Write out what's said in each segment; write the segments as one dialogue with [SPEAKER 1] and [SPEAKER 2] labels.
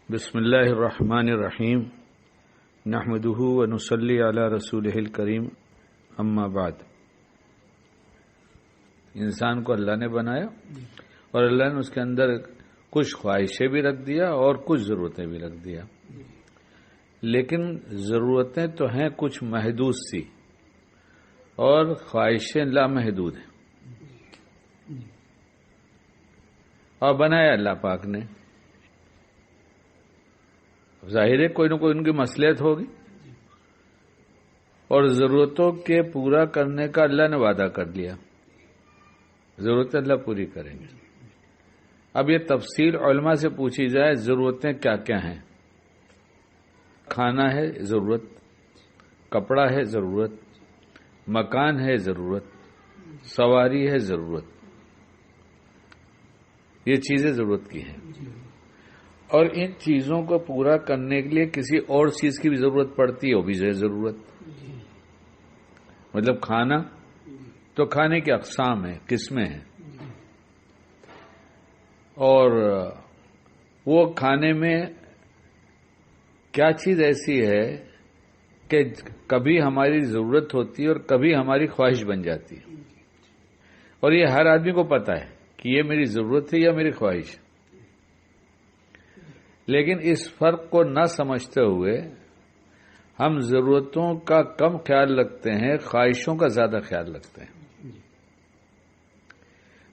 [SPEAKER 1] بسم اللہ الرحمن الرحیم نحمدہ ونصلی علی رسولہ الکریم اما بعد۔ انسان کو اللہ نے بنایا اور اللہ نے اس کے اندر کچھ خواہشیں بھی رکھ دیا اور کچھ ضرورتیں بھی رکھ دیا، لیکن ضرورتیں تو ہیں کچھ محدود سی اور خواہشیں لامحدود ہیں، اور بنایا اللہ پاک نے۔ ظاہر ہے کوئی نہ کوئی ان کی مصلحت ہوگی، اور ضرورتوں کے پورا کرنے کا اللہ نے وعدہ کر لیا، ضرورتیں اللہ پوری کریں گے۔ اب یہ تفصیل علماء سے پوچھی جائے ضرورتیں کیا کیا ہیں۔ کھانا ہے ضرورت، کپڑا ہے ضرورت، مکان ہے ضرورت، سواری ہے ضرورت، یہ چیزیں ضرورت کی ہیں، اور ان چیزوں کو پورا کرنے کے لیے کسی اور چیز کی بھی ضرورت پڑتی ہے، وہ بھی ضرورت۔ مطلب کھانا تو کھانے کی اقسام ہیں، قسمیں ہیں، اور وہ کھانے میں کیا چیز ایسی ہے کہ کبھی ہماری ضرورت ہوتی ہے اور کبھی ہماری خواہش بن جاتی ہے، اور یہ ہر آدمی کو پتا ہے کہ یہ میری ضرورت ہے یا میری خواہش ہے، لیکن اس فرق کو نہ سمجھتے ہوئے ہم ضرورتوں کا کم خیال رکھتے ہیں، خواہشوں کا زیادہ خیال رکھتے ہیں۔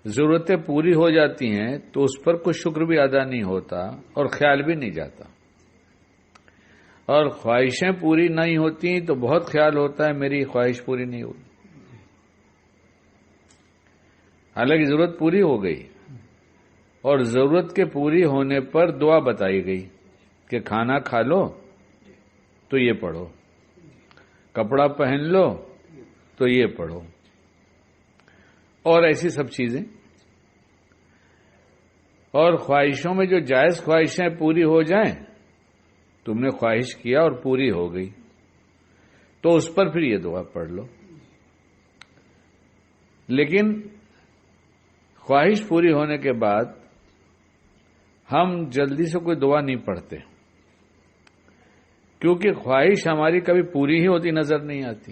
[SPEAKER 1] ضرورتیں پوری ہو جاتی ہیں تو اس پر کچھ شکر بھی ادا نہیں ہوتا اور خیال بھی نہیں جاتا، اور خواہشیں پوری نہیں ہوتی تو بہت خیال ہوتا ہے میری خواہش پوری نہیں ہوئی، حالانکہ ضرورت پوری ہو گئی، اور ضرورت کے پوری ہونے پر دعا بتائی گئی کہ کھانا کھا لو تو یہ پڑھو، کپڑا پہن لو تو یہ پڑھو، اور ایسی سب چیزیں۔ اور خواہشوں میں جو جائز خواہشیں پوری ہو جائیں، تم نے خواہش کیا اور پوری ہو گئی تو اس پر پھر یہ دعا پڑھ لو، لیکن خواہش پوری ہونے کے بعد ہم جلدی سے کوئی دعا نہیں پڑھتے، کیونکہ خواہش ہماری کبھی پوری ہی ہوتی نظر نہیں آتی،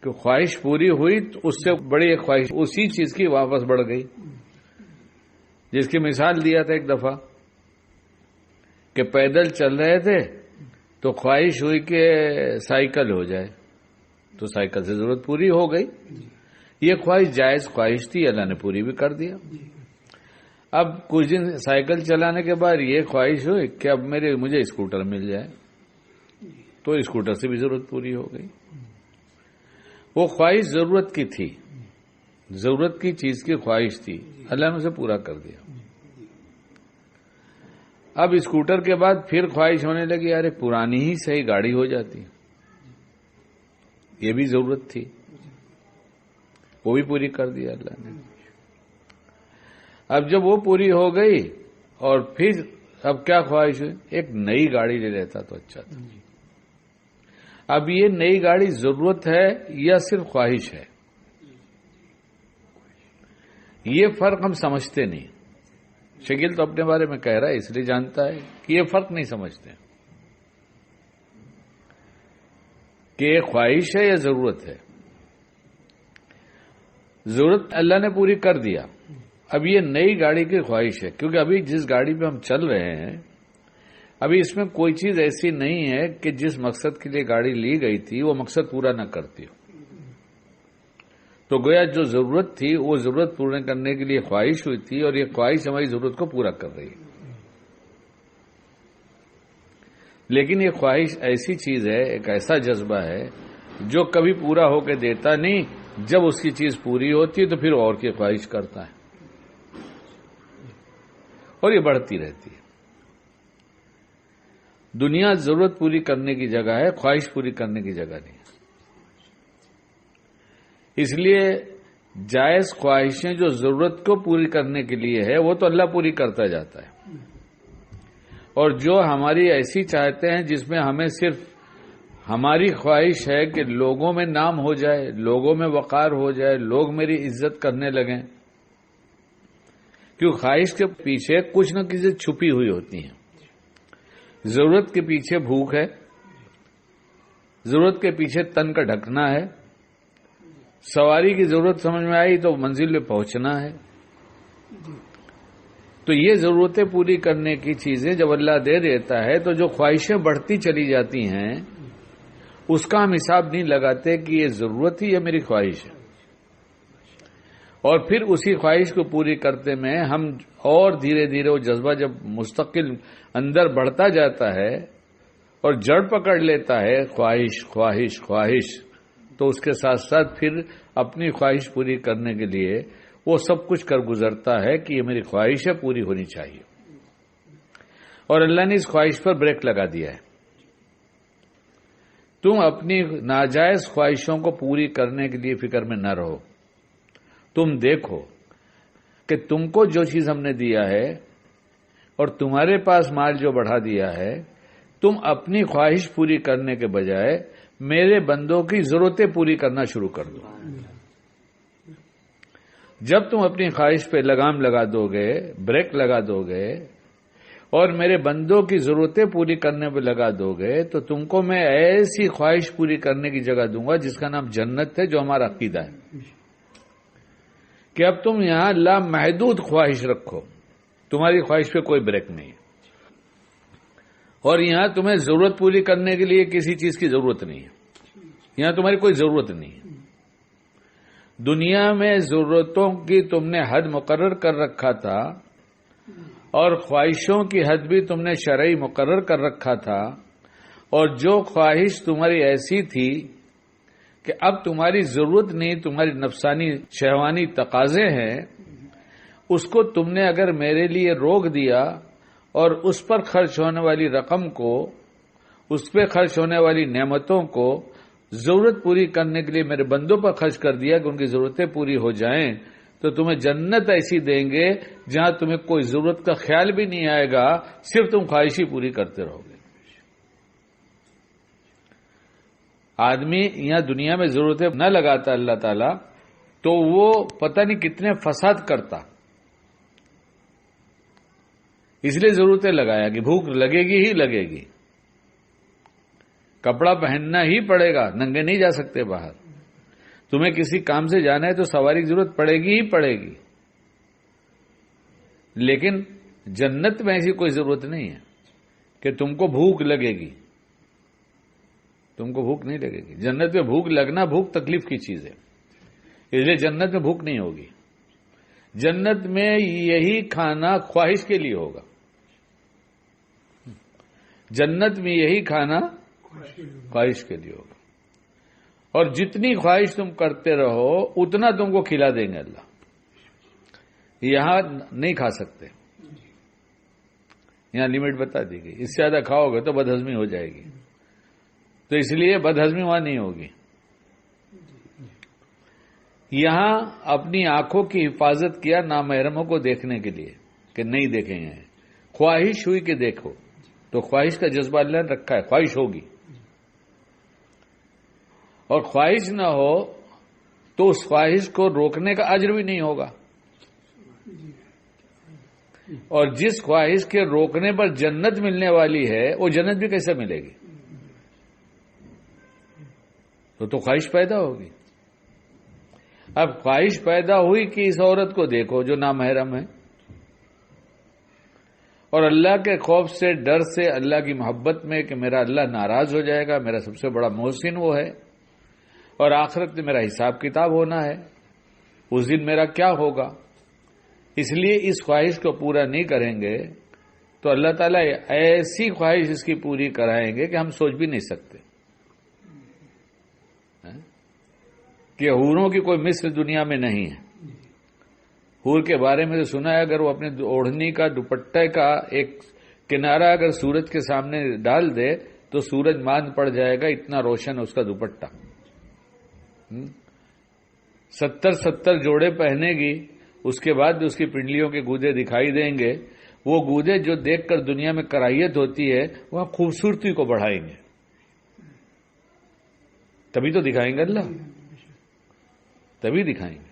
[SPEAKER 1] کہ خواہش پوری ہوئی تو اس سے بڑی ایک خواہش اسی چیز کی واپس بڑھ گئی، جس کی مثال دیا تھا ایک دفعہ کہ پیدل چل رہے تھے تو خواہش ہوئی کہ سائیکل ہو جائے، تو سائیکل سے ضرورت پوری ہو گئی، یہ خواہش جائز خواہش تھی، اللہ نے پوری بھی کر دیا۔ اب کچھ دن سائیکل چلانے کے بعد یہ خواہش ہوئی کہ اب مجھے اسکوٹر مل جائے، تو اسکوٹر سے بھی ضرورت پوری ہو گئی۔ وہ خواہش ضرورت کی تھی، ضرورت کی چیز کی خواہش تھی، اللہ نے اسے پورا کر دیا۔ اب اسکوٹر کے بعد پھر خواہش ہونے لگی ارے پرانی ہی صحیح گاڑی ہو جاتی، یہ بھی ضرورت تھی، وہ بھی پوری کر دیا اللہ نے۔ اب جب وہ پوری ہو گئی اور پھر اب کیا خواہش ہوئی، ایک نئی گاڑی لے لیتا تو اچھا تھا۔ اب یہ نئی گاڑی ضرورت ہے یا صرف خواہش ہے، یہ فرق ہم سمجھتے نہیں۔ شکیل تو اپنے بارے میں کہہ رہا ہے اس لیے جانتا ہے کہ یہ فرق نہیں سمجھتے کہ یہ خواہش ہے یا ضرورت ہے۔ ضرورت اللہ نے پوری کر دیا، اب یہ نئی گاڑی کی خواہش ہے، کیونکہ ابھی جس گاڑی پہ ہم چل رہے ہیں ابھی اس میں کوئی چیز ایسی نہیں ہے کہ جس مقصد کے لیے گاڑی لی گئی تھی وہ مقصد پورا نہ کرتی ہو، تو گویا جو ضرورت تھی وہ ضرورت پورا کرنے کے لیے خواہش ہوئی تھی، اور یہ خواہش ہماری ضرورت کو پورا کر رہی ہے۔ لیکن یہ خواہش ایسی چیز ہے، ایک ایسا جذبہ ہے جو کبھی پورا ہو کے دیتا نہیں، جب اس کی چیز پوری ہوتی ہے تو پھر اور کی خواہش کرتا ہے، اور یہ بڑھتی رہتی ہے۔ دنیا ضرورت پوری کرنے کی جگہ ہے، خواہش پوری کرنے کی جگہ نہیں۔ اس لیے جائز خواہشیں جو ضرورت کو پوری کرنے کے لیے ہے وہ تو اللہ پوری کرتا جاتا ہے، اور جو ہماری ایسی چاہتے ہیں جس میں ہمیں صرف ہماری خواہش ہے کہ لوگوں میں نام ہو جائے، لوگوں میں وقار ہو جائے، لوگ میری عزت کرنے لگیں، کیوں خواہش کے پیچھے کچھ نہ کچھ چھپی ہوئی ہوتی ہیں۔ ضرورت کے پیچھے بھوک ہے، ضرورت کے پیچھے تن کا ڈھکنا ہے، سواری کی ضرورت سمجھ میں آئی تو منزل پہ پہنچنا ہے. تو یہ ضرورتیں پوری کرنے کی چیزیں جب اللہ دے دیتا ہے تو جو خواہشیں بڑھتی چلی جاتی ہیں اس کا ہم حساب نہیں لگاتے کہ یہ ضرورت ہی ہے میری خواہش ہے، اور پھر اسی خواہش کو پوری کرتے میں ہم اور دھیرے دھیرے وہ جذبہ جب مستقل اندر بڑھتا جاتا ہے اور جڑ پکڑ لیتا ہے خواہش خواہش خواہش، تو اس کے ساتھ ساتھ پھر اپنی خواہش پوری کرنے کے لیے وہ سب کچھ کر گزرتا ہے کہ یہ میری خواہش ہے، پوری ہونی چاہیے. اور اللہ نے اس خواہش پر بریک لگا دیا ہے. تم اپنی ناجائز خواہشوں کو پوری کرنے کے لیے فکر میں نہ رہو. تم دیکھو کہ تم کو جو چیز ہم نے دیا ہے اور تمہارے پاس مال جو بڑھا دیا ہے، تم اپنی خواہش پوری کرنے کے بجائے میرے بندوں کی ضرورتیں پوری کرنا شروع کر دو. جب تم اپنی خواہش پہ لگام لگا دو گے، بریک لگا دو گے اور میرے بندوں کی ضرورتیں پوری کرنے پہ لگا دو گے تو تم کو میں ایسی خواہش پوری کرنے کی جگہ دوں گا جس کا نام جنت ہے، جو ہمارا عقیدہ ہے کہ اب تم یہاں لامحدود خواہش رکھو، تمہاری خواہش پہ کوئی بریک نہیں ہے، اور یہاں تمہیں ضرورت پوری کرنے کے لیے کسی چیز کی ضرورت نہیں ہے، یہاں تمہاری کوئی ضرورت نہیں ہے. دنیا میں ضرورتوں کی تم نے حد مقرر کر رکھا تھا اور خواہشوں کی حد بھی تم نے شرعی مقرر کر رکھا تھا، اور جو خواہش تمہاری ایسی تھی کہ اب تمہاری ضرورت نہیں، تمہاری نفسانی شہوانی تقاضے ہیں، اس کو تم نے اگر میرے لیے روک دیا اور اس پر خرچ ہونے والی رقم کو، اس پہ خرچ ہونے والی نعمتوں کو ضرورت پوری کرنے کے لیے میرے بندوں پر خرچ کر دیا کہ ان کی ضرورتیں پوری ہو جائیں، تو تمہیں جنت ایسی دیں گے جہاں تمہیں کوئی ضرورت کا خیال بھی نہیں آئے گا، صرف تم خواہشی پوری کرتے رہو گے. آدمی یہاں دنیا میں ضرورتیں نہ لگاتا اللہ تعالیٰ تو وہ پتہ نہیں کتنے فساد کرتا. اس لیے ضرورتیں لگایا کہ بھوک لگے گی ہی لگے گی، کپڑا پہننا ہی پڑے گا، ننگے نہیں جا سکتے باہر. تمہیں کسی کام سے جانا ہے تو سواری کی ضرورت پڑے گی ہی پڑے گی. لیکن جنت میں ایسی کوئی ضرورت نہیں ہے کہ تم کو بھوک لگے گی، تم کو بھوک نہیں لگے گی. جنت میں بھوک لگنا بھوک تکلیف کی چیز ہے، اس لیے جنت میں بھوک نہیں ہوگی. جنت میں یہی کھانا خواہش کے لیے ہوگا، جنت میں یہی کھانا خواہش کے لیے ہوگا، اور جتنی خواہش تم کرتے رہو اتنا تم کو کھلا دیں گے اللہ. یہاں نہیں کھا سکتے، یہاں لمٹ بتا دی گئی، اس سے زیادہ کھاؤ گے تو بدہضمی ہو جائے گی، تو اس لیے بدہضمی وہاں نہیں ہوگی. یہاں اپنی آنکھوں کی حفاظت کیا نامحرموں کو دیکھنے کے لیے کہ نہیں دیکھیں گے. خواہش ہوئی کہ دیکھو، تو خواہش کا جذبہ اللہ نے رکھا ہے، خواہش ہوگی. اور خواہش نہ ہو تو اس خواہش کو روکنے کا اجر بھی نہیں ہوگا، اور جس خواہش کے روکنے پر جنت ملنے والی ہے وہ جنت بھی کیسے ملے گی؟ تو خواہش پیدا ہوگی. اب خواہش پیدا ہوئی کہ اس عورت کو دیکھو جو نامحرم ہے، اور اللہ کے خوف سے، ڈر سے، اللہ کی محبت میں کہ میرا اللہ ناراض ہو جائے گا، میرا سب سے بڑا محسن وہ ہے، اور آخرت میں میرا حساب کتاب ہونا ہے، اس دن میرا کیا ہوگا، اس لیے اس خواہش کو پورا نہیں کریں گے تو اللہ تعالیٰ ایسی خواہش اس کی پوری کرائیں گے کہ ہم سوچ بھی نہیں سکتے کہ حوروں کی کوئی مثل دنیا میں نہیں ہے. حور کے بارے میں تو سنا ہے، اگر وہ اپنے اوڑھنی کا دوپٹے کا ایک کنارہ اگر سورج کے سامنے ڈال دے تو سورج ماند پڑ جائے گا، اتنا روشن ہے اس کا دوپٹہ. 70 جوڑے پہنے گی، اس کے بعد اس کی پنڈلیوں کے گودے دکھائی دیں گے. وہ گودے جو دیکھ کر دنیا میں کراہیت ہوتی ہے وہاں خوبصورتی کو بڑھائیں گے. تبھی تو دکھائیں گے اللہ، تبھی دکھائیں گے.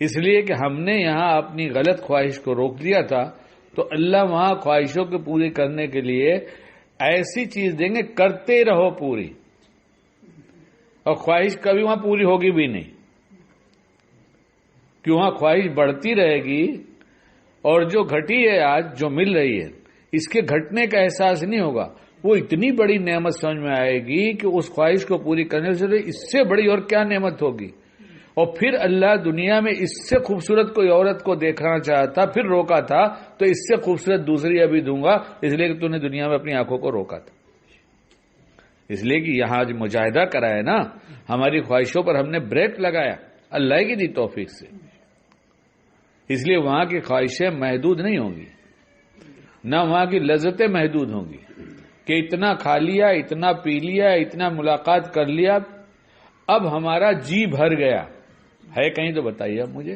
[SPEAKER 1] اس لیے کہ ہم نے یہاں اپنی غلط خواہش کو روک دیا تھا تو اللہ وہاں خواہشوں کو پوری کرنے کے لیے ایسی چیز دیں گے کرتے رہو پوری، اور خواہش کبھی وہاں پوری ہوگی بھی نہیں، کہ وہاں خواہش بڑھتی رہے گی، اور جو گھٹی ہے آج جو مل رہی ہے اس کے گھٹنے کا احساس نہیں ہوگا، وہ اتنی بڑی نعمت سمجھ میں آئے گی کہ اس خواہش کو پوری کرنے سے اس سے بڑی اور کیا نعمت ہوگی۔ اور پھر اللہ دنیا میں اس سے خوبصورت کوئی عورت کو دیکھنا چاہتا، پھر روکا تھا تو اس سے خوبصورت دوسری ابھی دوں گا، اس لیے کہ تو نے دنیا میں اپنی آنکھوں کو روکا تھا، اس لیے کہ یہاں جو مجاہدہ کرا ہے نا، ہماری خواہشوں پر ہم نے بریک لگایا اللہ کی دی توفیق سے، اس لیے وہاں کی خواہشیں محدود نہیں ہوں گی، نہ وہاں کی لذتیں محدود ہوں گی کہ اتنا کھا لیا، اتنا پی لیا، اتنا ملاقات کر لیا، اب ہمارا جی بھر گیا ہے۔ کہیں تو بتائیے اب مجھے،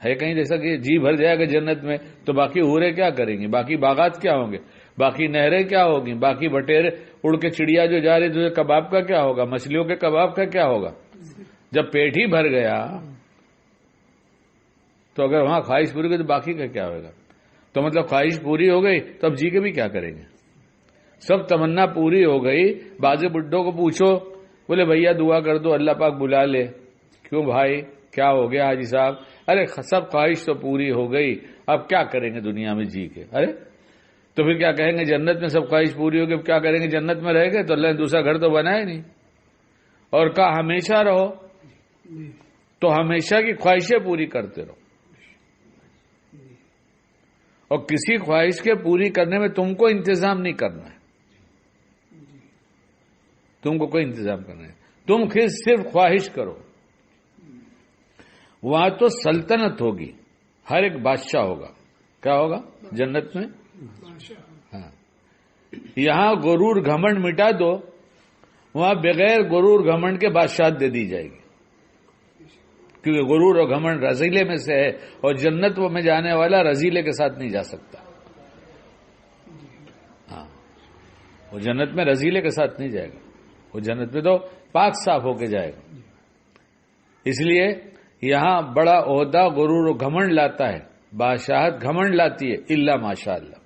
[SPEAKER 1] ہے کہیں جیسا کہ جی بھر جائے گا جنت میں تو باقی حوریں کیا کریں گے، باقی باغات کیا ہوں گے، باقی نہریں کیا ہوگی، باقی بٹیرے اڑ کے چڑیا جو جا رہی تو کباب کا کیا ہوگا، مچھلیوں کے کباب کا کیا ہوگا۔ جب پیٹ ہی بھر گیا تو اگر وہاں خواہش پوری ہوگی تو باقی کا کیا ہوگا، تو مطلب خواہش پوری ہو گئی تو اب جی کے بھی کیا کریں گے، سب تمنا پوری ہو گئی۔ بعض بڈھوں کو پوچھو، بولے بھیا دعا کر دو اللہ پاک بلا لے، کیوں بھائی کیا ہو گیا حاجی صاحب، ارے سب خواہش تو پوری ہو گئی، اب کیا کریں گے دنیا میں جی کے، ارے تو پھر کیا کہیں گے جنت میں سب خواہش پوری ہوگی، اب کیا کریں گے جنت میں رہ گئے تو اللہ نے دوسرا گھر تو بنایا نہیں، اور کہا ہمیشہ رہو، تو ہمیشہ کی خواہشیں پوری کرتے رہو، اور کسی خواہش کے پوری کرنے میں تم کو انتظام نہیں کرنا ہے، تم کو کوئی انتظام کرنا ہے، تم صرف خواہش کرو۔ وہاں تو سلطنت ہوگی، ہر ایک بادشاہ ہوگا، کیا ہوگا جنت میں، ہاں۔ یہاں غرور گھمنڈ مٹا دو، وہاں بغیر غرور گھمنڈ کے بادشاہت دے دی جائے گی، کیونکہ غرور اور گھمنڈ رزیلے میں سے ہے، اور جنت میں جانے والا رزیلے کے ساتھ نہیں جا سکتا، ہاں وہ جنت میں رزیلے کے ساتھ نہیں جائے گا، وہ جنت میں تو پاک صاف ہو کے جائے گا۔ اس لیے یہاں بڑا عہدہ غرور و گھمنڈ لاتا ہے، بادشاہت گھمنڈ لاتی ہے، الا ماشاء اللہ،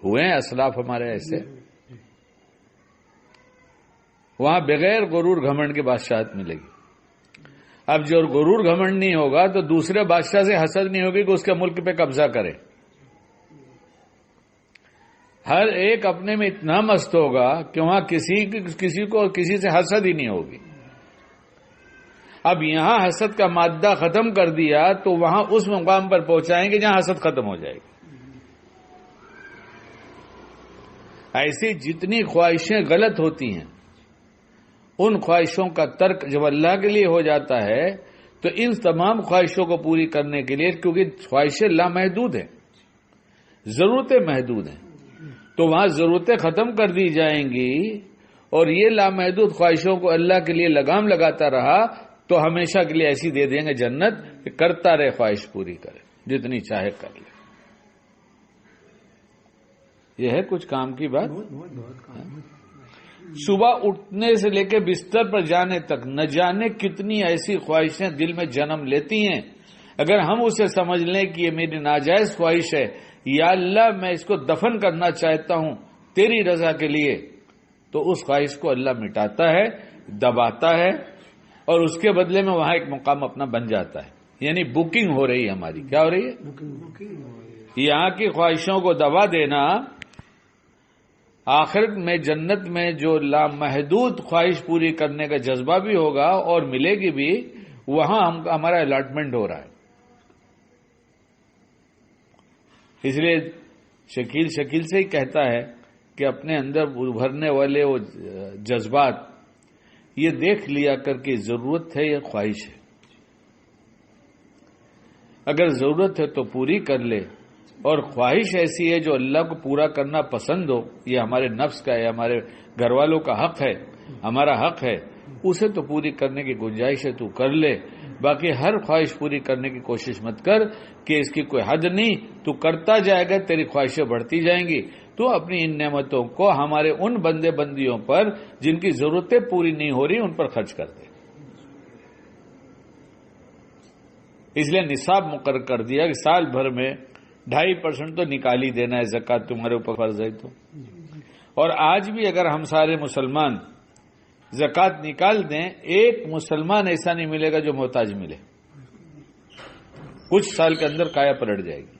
[SPEAKER 1] ہوئے ہیں اسلاف ہمارے ایسے، وہاں بغیر غرور گھمنڈ کے بادشاہت ملے گی۔ اب جو غرور گھمنڈ نہیں ہوگا تو دوسرے بادشاہ سے حسد نہیں ہوگی کہ اس کے ملک پہ قبضہ کرے، ہر ایک اپنے میں اتنا مست ہوگا کہ وہاں کسی کو کسی سے حسد ہی نہیں ہوگی۔ اب یہاں حسد کا مادہ ختم کر دیا تو وہاں اس مقام پر پہنچائیں گے جہاں حسد ختم ہو جائے گی۔ ایسی جتنی خواہشیں غلط ہوتی ہیں ان خواہشوں کا ترک جب اللہ کے لیے ہو جاتا ہے تو ان تمام خواہشوں کو پوری کرنے کے لیے، کیونکہ خواہشیں لامحدود ہیں، ضرورتیں محدود ہیں، تو وہاں ضرورتیں ختم کر دی جائیں گی، اور یہ لامحدود خواہشوں کو اللہ کے لیے لگام لگاتا رہا تو ہمیشہ کے لیے ایسی دے دیں گے جنت کہ کرتا رہے، خواہش پوری کرے، جتنی چاہے کر لے۔ یہ ہے کچھ کام کی بات۔ صبح اٹھنے سے لے کے بستر پر جانے تک نہ جانے کتنی ایسی خواہشیں دل میں جنم لیتی ہیں، اگر ہم اسے سمجھ لیں کہ یہ میری ناجائز خواہش ہے، یا اللہ میں اس کو دفن کرنا چاہتا ہوں تیری رضا کے لیے، تو اس خواہش کو اللہ مٹاتا ہے، دباتا ہے، اور اس کے بدلے میں وہاں ایک مقام اپنا بن جاتا ہے، یعنی بکنگ ہو رہی ہے ہماری، کیا ہو رہی ہے، یہاں کی خواہشوں کو دبا دینا، آخر میں جنت میں جو لامحدود خواہش پوری کرنے کا جذبہ بھی ہوگا اور ملے گی بھی، وہاں ہمارا الاٹمنٹ ہو رہا ہے۔ اس لیے شکیل سے ہی کہتا ہے کہ اپنے اندر ابھرنے والے وہ جذبات یہ دیکھ لیا کر کے ضرورت ہے یا خواہش ہے، اگر ضرورت ہے تو پوری کر لے، اور خواہش ایسی ہے جو اللہ کو پورا کرنا پسند ہو، یہ ہمارے نفس کا ہے، ہمارے گھر والوں کا حق ہے، ہمارا حق ہے، اسے تو پوری کرنے کی گنجائش ہے تو کر لے، باقی ہر خواہش پوری کرنے کی کوشش مت کر کہ اس کی کوئی حد نہیں، تو کرتا جائے گا تیری خواہشیں بڑھتی جائیں گی، تو اپنی ان نعمتوں کو ہمارے ان بندے بندیوں پر جن کی ضرورتیں پوری نہیں ہو رہی ان پر خرچ کر دے۔ اس لیے نصاب مقرر کر دیا کہ سال بھر میں 2.5% تو نکال ہی دینا ہے، زکوٰۃ تمہارے اوپر فرض ہے تو۔ اور آج بھی اگر ہم سارے مسلمان زکوٰۃ نکال دیں، ایک مسلمان ایسا نہیں ملے گا جو محتاج ملے، کچھ سال کے اندر کایا پلٹ جائے گی،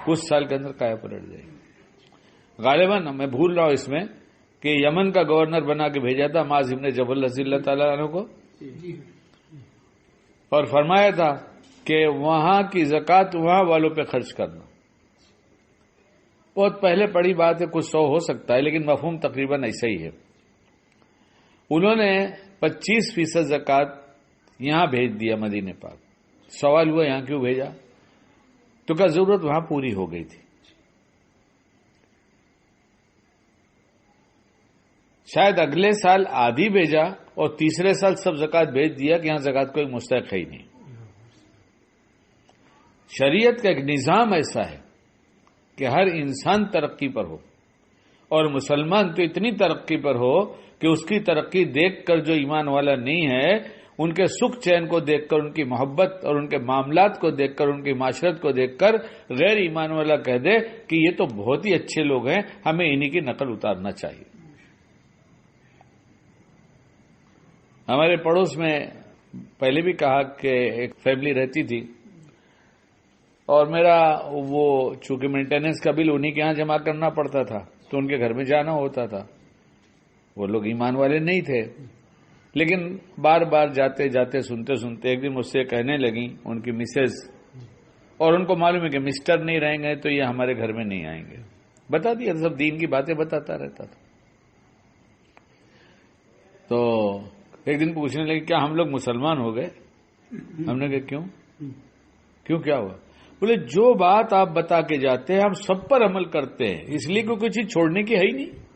[SPEAKER 1] کچھ سال کے اندر کایا پلٹ جائے گی۔ غالباً میں بھول رہا ہوں اس میں کہ یمن کا گورنر بنا کے بھیجا تھا معاذ بن جبل رضی اللہ تعالیٰ عنہ کو، اور فرمایا تھا کہ وہاں کی زکوٰۃ وہاں والوں پہ خرچ کرنا۔ بہت پہلے پڑھی بات ہے، کچھ 100 ہو سکتا ہے، لیکن مفہوم تقریباً ایسا ہی ہے۔ انہوں نے 25% زکوٰۃ یہاں بھیج دیا مدینے پاک۔ سوال ہوا یہاں کیوں بھیجا؟ تو کیا ضرورت وہاں پوری ہو گئی تھی؟ شاید اگلے سال آدھی بھیجا اور تیسرے سال سب زکوٰۃ بھیج دیا کہ یہاں زکوٰۃ کوئی مستحق ہے ہی نہیں۔ شریعت کا ایک نظام ایسا ہے کہ ہر انسان ترقی پر ہو، اور مسلمان تو اتنی ترقی پر ہو کہ اس کی ترقی دیکھ کر جو ایمان والا نہیں ہے، ان کے سکھ چین کو دیکھ کر، ان کی محبت اور ان کے معاملات کو دیکھ کر، ان کی معاشرت کو دیکھ کر غیر ایمان والا کہہ دے کہ یہ تو بہت ہی اچھے لوگ ہیں، ہمیں انہی کی نقل اتارنا چاہیے۔ ہمارے پڑوس میں پہلے بھی کہا کہ ایک فیملی رہتی تھی، اور میرا وہ چونکہ مینٹیننس کا بل انہی کے ہاں جمع کرنا پڑتا تھا تو ان کے گھر میں جانا ہوتا تھا۔ وہ لوگ ایمان والے نہیں تھے، لیکن بار بار جاتے جاتے سنتے سنتے ایک دن مجھ سے کہنے لگیں ان کی مسز، اور ان کو معلوم ہے کہ مسٹر نہیں رہیں گے تو یہ ہمارے گھر میں نہیں آئیں گے، بتا دیا سب دین کی باتیں بتاتا رہتا تھا۔ تو ایک دن پوچھنے لگے کیا ہم لوگ مسلمان ہو گئے؟ ہم نے کہا کیوں کیا ہوا؟ بولے جو بات آپ بتا کے جاتے ہیں ہم سب پر عمل کرتے ہیں، اس لیے کوئی کچھ چیز چھوڑنے کی ہے ہی نہیں۔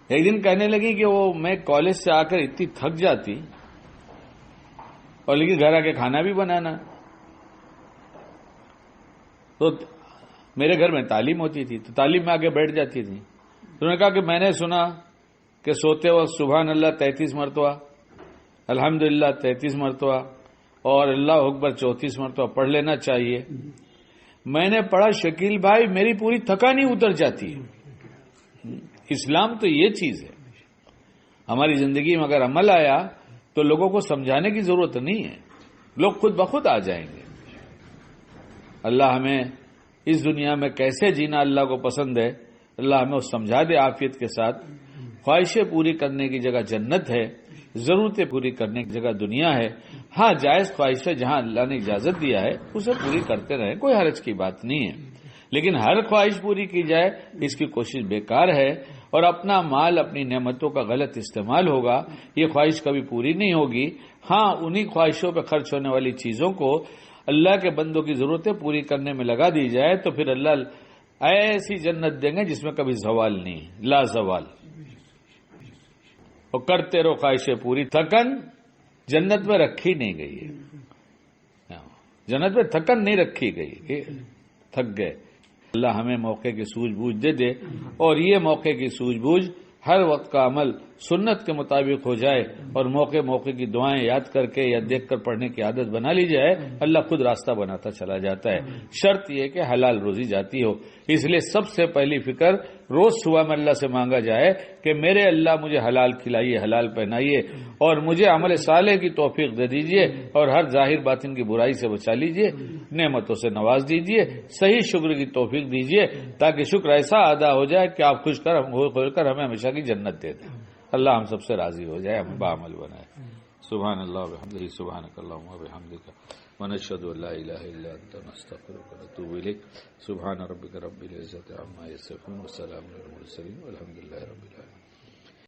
[SPEAKER 1] ایک دن کہنے لگی کہ وہ میں کالج سے آ کر اتنی تھک جاتی، اور لیکن گھر آ کے کھانا بھی بنانا، تو میرے گھر میں تعلیم ہوتی تھی تو تعلیم میں آ کے بیٹھ جاتی تھی۔ تو نے کہا کہ میں نے سنا کہ سوتے وقت سبحان اللہ 33 مرتبہ، الحمدللہ 33 مرتبہ، اور اللہ اکبر 34 مرتبہ پڑھ لینا چاہیے۔ میں نے پڑھا شکیل بھائی میری پوری تھکانی اتر جاتی ہے۔ اسلام تو یہ چیز ہے، ہماری زندگی میں اگر عمل آیا تو لوگوں کو سمجھانے کی ضرورت نہیں ہے، لوگ خود بخود آ جائیں گے۔ اللہ ہمیں اس دنیا میں کیسے جینا اللہ کو پسند ہے، اللہ ہمیں اس سمجھا دے عافیت کے ساتھ۔ خواہشیں پوری کرنے کی جگہ جنت ہے، ضرورتیں پوری کرنے کی جگہ دنیا ہے۔ ہاں جائز خواہشیں جہاں اللہ نے اجازت دیا ہے اسے پوری کرتے رہیں، کوئی حرج کی بات نہیں ہے، لیکن ہر خواہش پوری کی جائے اس کی کوشش بیکار ہے، اور اپنا مال اپنی نعمتوں کا غلط استعمال ہوگا، یہ خواہش کبھی پوری نہیں ہوگی۔ ہاں انہی خواہشوں پہ خرچ ہونے والی چیزوں کو اللہ کے بندوں کی ضرورتیں پوری کرنے میں لگا دی جائے تو پھر اللہ ایسی جنت دیں گے جس میں کبھی زوال نہیں، لا زوال۔ اور کرتے رہو خواہشیں پوری، تھکن جنت میں رکھی نہیں گئی ہے، جنت میں تھکن نہیں رکھی گئی کہ تھک گئے۔ اللہ ہمیں موقع کی سوجھ بوجھ دے دے، اور یہ موقع کی سوجھ بوجھ ہر وقت کا عمل سنت کے مطابق ہو جائے، اور موقع موقع کی دعائیں یاد کر کے یا دیکھ کر پڑھنے کی عادت بنا لی جائے، اللہ خود راستہ بناتا چلا جاتا ہے۔ شرط یہ کہ حلال روزی جاتی ہو، اس لیے سب سے پہلی فکر روز صبح میں اللہ سے مانگا جائے کہ میرے اللہ مجھے حلال کھلائیے، حلال پہنائیے، اور مجھے عمل صالح کی توفیق دے دیجئے، اور ہر ظاہر باطن کی برائی سے بچا لیجئے، نعمتوں سے نواز دیجئے، صحیح شکر کی توفیق دیجئے، تاکہ شکر ایسا ادا ہو جائے کہ آپ خوش کر ہمیں ہمیشہ کی جنت دے دیں۔ اللہ ہم سب سے راضی ہو جائے، ہمیں باعمل بنائے۔ سبحان اللہ وبحمدہ، سبحانک اللہم وبحمدک، ونشہد ان لا الہ الا انت، نستغفرک ونتوب الیک۔ سبحان ربک رب العزۃ عما یصفون، وسلام علی المرسلین، والحمد للہ رب العالمین۔